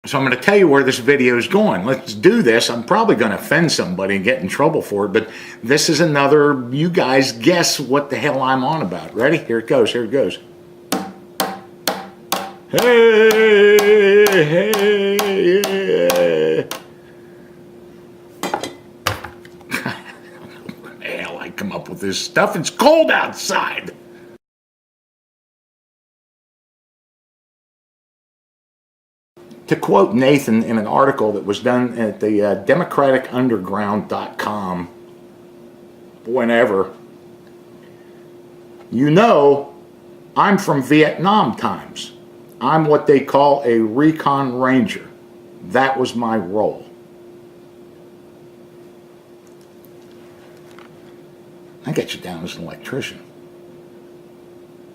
So I'm going to tell you where this video is going. Let's do this. I'm probably going to offend somebody and get in trouble for it, but this is another, you guys guess what the hell I'm on about. Ready? Here it goes. Here it goes. Hey, hey. Where the hell I come up with this stuff? It's cold outside. To quote Nathan in an article that was done at the democraticunderground.com, whenever, you know, I'm from Vietnam times. I'm what they call a recon ranger. That was my role. I get you down as an electrician.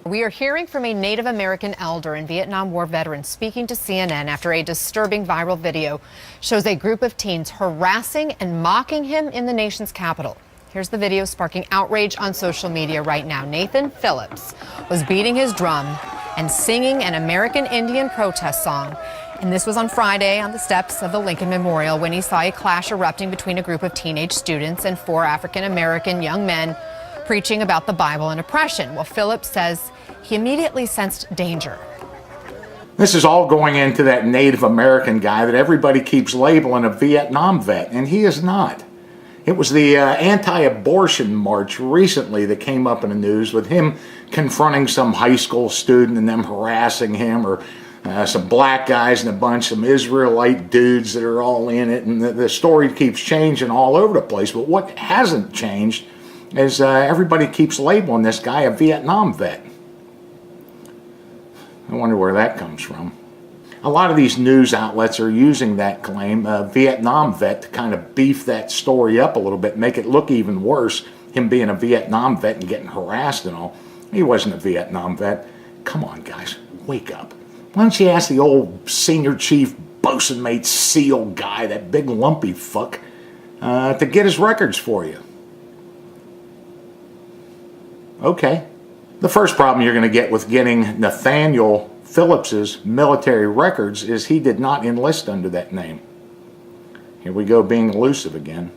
We are hearing from a Native American elder and Vietnam War veteran speaking to CNN after a disturbing viral video shows a group of teens harassing and mocking him in the nation's capital. Here's the video sparking outrage on social media right now. Nathan Phillips was beating his drum and singing an American Indian protest song. And this was on Friday on the steps of the Lincoln Memorial when he saw a clash erupting between a group of teenage students and 4 African American young men preaching about the Bible and oppression. Well, Phillips says he immediately sensed danger. This is all going into that Native American guy that everybody keeps labeling a Vietnam vet, and he is not. It was the anti-abortion march recently that came up in the news with him confronting some high school student and them harassing him, or some black guys in a bunch, some Israelite dudes that are all in it, and the story keeps changing all over the place. But what hasn't changed is everybody keeps labeling this guy a Vietnam vet. I wonder where that comes from. A lot of these news outlets are using that claim, Vietnam vet, to kind of beef that story up a little bit, make it look even worse, him being a Vietnam vet and getting harassed and all. He wasn't a Vietnam vet. Come on, guys, wake up. Why don't you ask the old senior chief bosun mate SEAL guy, that big lumpy fuck, to get his records for you? Okay. The first problem you're going to get with getting Nathaniel Phillips's military records is he did not enlist under that name. Here we go being elusive again.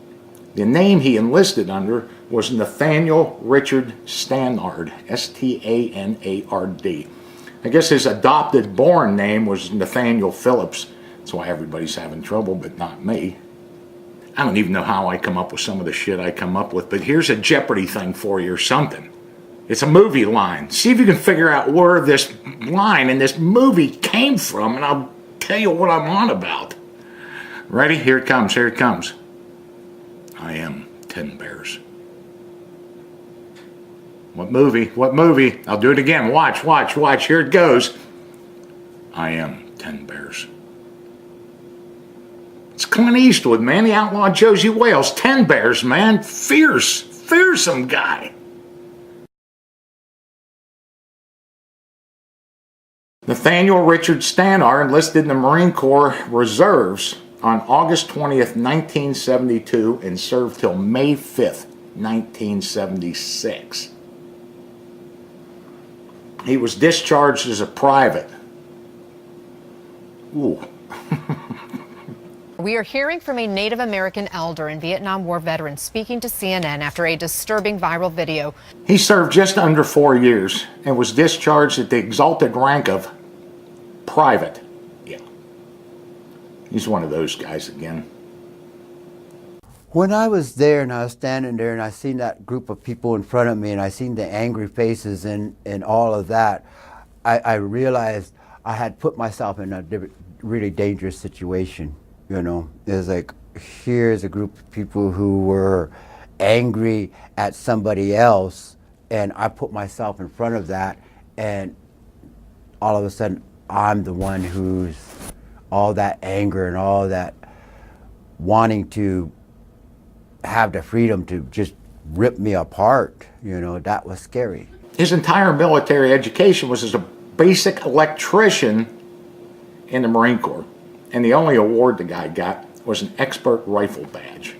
The name he enlisted under was Nathaniel Richard Stanard, S-T-A-N-A-R-D. I guess his adopted born name was Nathaniel Phillips. That's why everybody's having trouble, but not me. I don't even know how I come up with some of the shit I come up with, but here's a Jeopardy thing for you or something. It's a movie line. See if you can figure out where this line in this movie came from, and I'll tell you what I'm on about. Ready? Here it comes. Here it comes. I am 10 Bears. What movie? What movie? I'll do it again. Watch, watch, watch. Here it goes. I am 10 Bears. It's Clint Eastwood, man. The outlaw Josie Wales. 10 Bears, man. Fierce, fearsome guy. Nathaniel Richard Stanard enlisted in the Marine Corps Reserves on August 20th, 1972 and served till May 5th, 1976. He was discharged as a private. Ooh. We are hearing from a Native American elder and Vietnam War veteran speaking to CNN after a disturbing viral video. He served just under 4 years and was discharged at the exalted rank of private. Yeah. He's one of those guys again. When I was there and I was standing there and I seen that group of people in front of me and I seen the angry faces and all of that, I realized I had put myself in a really dangerous situation. You know, it's like, here's a group of people who were angry at somebody else, and I put myself in front of that, and all of a sudden, I'm the one who's all that anger and all that wanting to have the freedom to just rip me apart. You know, that was scary. His entire military education was as a basic electrician in the Marine Corps. And the only award the guy got was an expert rifle badge.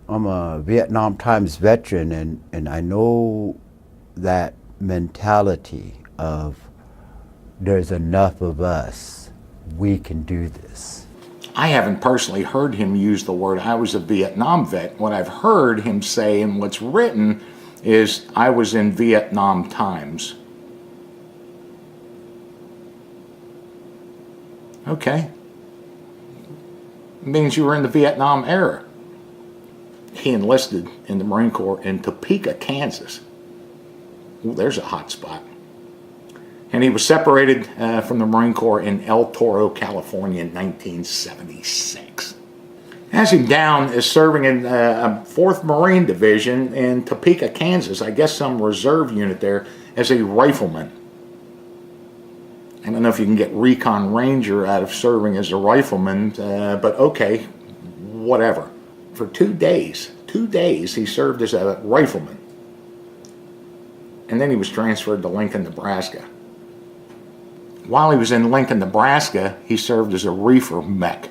I'm a Vietnam times veteran, and I know that mentality of there's enough of us, we can do this. I haven't personally heard him use the word, I was a Vietnam vet. What I've heard him say and what's written is, I was in Vietnam times. Okay. It means you were in the Vietnam era. He enlisted in the Marine Corps in Topeka, Kansas. Ooh, there's a hot spot. And he was separated from the Marine Corps in El Toro, California in 1976. Has him down as serving in a 4th Marine Division in Topeka, Kansas. I guess some reserve unit there as a rifleman. I don't know if you can get Recon Ranger out of serving as a rifleman, but okay, whatever. For 2 days, he served as a rifleman. And then he was transferred to Lincoln, Nebraska. While he was in Lincoln, Nebraska, he served as a reefer mech.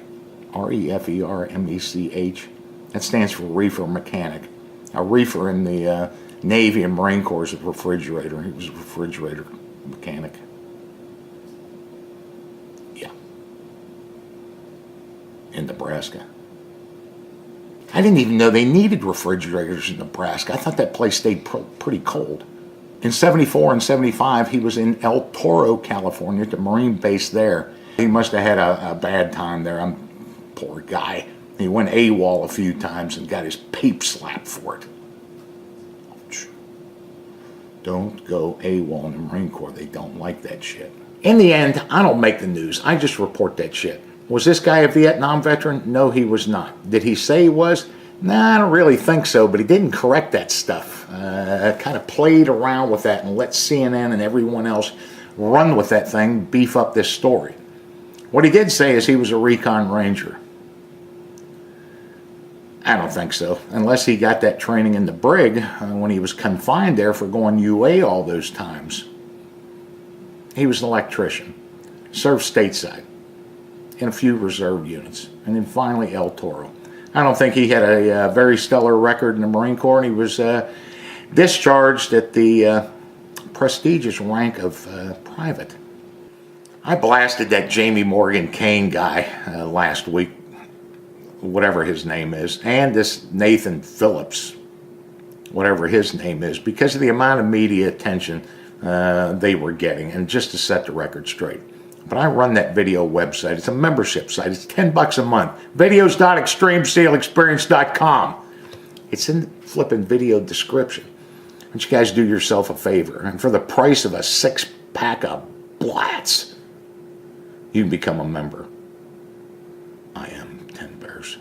R-E-F-E-R-M-E-C-H. That stands for reefer mechanic. A reefer in the Navy and Marine Corps is a refrigerator. He was a refrigerator mechanic. Yeah. In Nebraska. I didn't even know they needed refrigerators in Nebraska. I thought that place stayed pretty cold. In 74 and 75, he was in El Toro, California, the Marine base there. He must have had a bad time there. Poor guy. He went AWOL a few times and got his pape slapped for it. Don't go AWOL in the Marine Corps. They don't like that shit. In the end, I don't make the news. I just report that shit. Was this guy a Vietnam veteran? No, he was not. Did he say he was? Nah, I don't really think so, but he didn't correct that stuff. Kind of played around with that and let CNN and everyone else run with that thing, beef up this story. What he did say is he was a Recon Ranger. I don't think so, unless he got that training in the brig when he was confined there for going UA all those times. He was an electrician, served stateside in a few reserve units, and then finally El Toro. I don't think he had a very stellar record in the Marine Corps, and he was discharged at the prestigious rank of private. I blasted that Jamie Morgan Kane guy last week, whatever his name is, and this Nathan Phillips, whatever his name is, because of the amount of media attention they were getting, and just to set the record straight. But I run that video website. It's a membership site. It's $10 a month. Videos.extremesailexperience.com. It's in the flipping video description. Why don't you guys do yourself a favor? And for the price of a 6-pack of Blats, you can become a member. I am 10 Bears.